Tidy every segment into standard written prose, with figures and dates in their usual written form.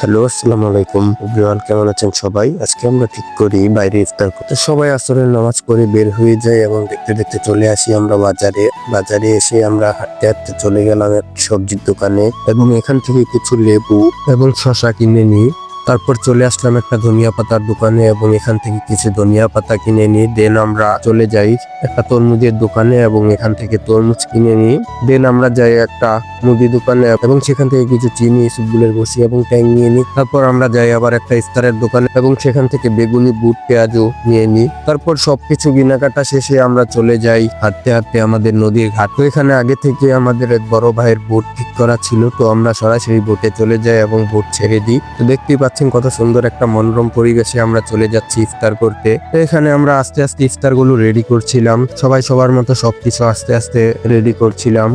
Hello, আসসালামু আলাইকুম everyone, কেমন আছেন সবাই? আজকে আমরা ঠিক করি বাইরে ইফতার করতে। সবাই আসরের নামাজ পড়ে বের হয়ে যাই এবং দেখতে দেখতে চলে আসি আমরা বাজারে এসে আমরা হাঁটতে হাঁটতে চলে গেলাম এক সবজির দোকানে এবং এখান থেকে কিছু লেবু এবং শসা কিনে নিই। তারপর চলে আসলাম একটা ধনিয়া পাতার দোকানে এবং এখান থেকে কিছু ধনিয়া পাতা কিনে নিই। দেন আমরা চলে যাই একটা তরমুজের দোকানে এবং এখান থেকে তরমুজ কিনে নিই। দেন আমরা যাই একটা মুদি দোকানে এবং সেখান থেকে কিছু চিনি, ইসবগুলের বসি এবং ট্যাং নিয়ে নিই। তারপর আমরা যাই আবার একটা ইফতারের দোকানে এবং সেখান থেকে বেগুনি, বুট, পেঁয়াজও নিয়ে নিই। তারপর সবকিছু কেনাকাটা শেষে আমরা চলে যাই হাঁটতে হাঁটতে আমাদের নদীর ঘাট। তো এখানে আগে থেকে আমাদের এক বড় ভাইয়ের বোট ঠিক করা ছিল, তো আমরা সরাসরি বোটে চলে যাই এবং বোট ছেড়ে দিই। তো দেখতেই পাচ্ছেন কত সুন্দর একটা মনোরম পরিবেশে আমরা চলে যাচ্ছি ইফতার করতে। তো এখানে আমরা আস্তে আস্তে ইফতার গুলো রেডি করছিলাম, সবাই সবার মতো সবকিছু আস্তে আস্তে রেডি করছিলাম।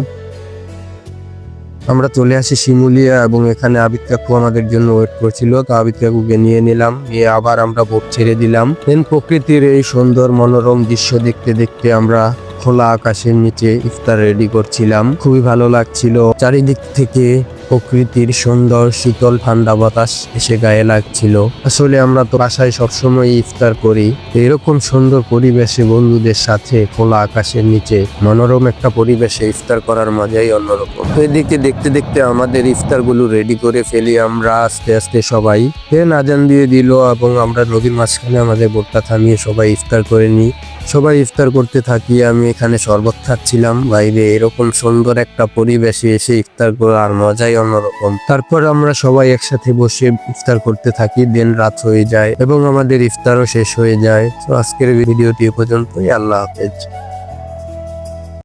আমরা চলে আসি শিমুলিয়া এবং এখানে আবিদ কাকু আমাদের জন্য ওয়েট করছিল। তো আবিদ কাকুকে নিয়ে নিলাম, নিয়ে আবার আমরা বোট ছেড়ে দিলাম। দেন প্রকৃতির এই সুন্দর মনোরম দৃশ্য দেখতে দেখতে আমরা খোলা আকাশের নিচে ইফতার রেডি করছিলাম। খুবই ভালো লাগছিল, চারিদিক থেকে প্রকৃতির সুন্দর শীতল ঠান্ডা বাতাস এসে গায়ে লাগছিল। আসলে আমরা তো বাসায় সবসময় ইফতার করি, এরকম সুন্দর পরিবেশে বন্ধুদের সাথে খোলা আকাশের নিচে মনোরম একটা পরিবেশে ইফতার করার মজাই অন্যরকম। এদিকে দেখতে দেখতে আমাদের ইফতার গুলো রেডি করে ফেলি আমরা আস্তে আস্তে সবাই। দেন আজান দিয়ে দিল এবং আমরা নদীর মাঝখানে আমাদের বোটটা থামিয়ে সবাই ইফতার করে নিই। সবাই ইফতার করতে থাকি, আমি এখানে শরবত খাচ্ছিলাম। বাইরে এরকম সুন্দর একটা পরিবেশে এসে ইফতার করার মজাই অন্যরকম। তারপর আমরা সবাই একসাথে বসে ইফতার করতে থাকি। দেন রাত হয়ে যায় এবং আমাদের ইফতারও শেষ হয়ে যায়। তো আজকের ভিডিওটি এ পর্যন্তই। আল্লাহ হাফেজ।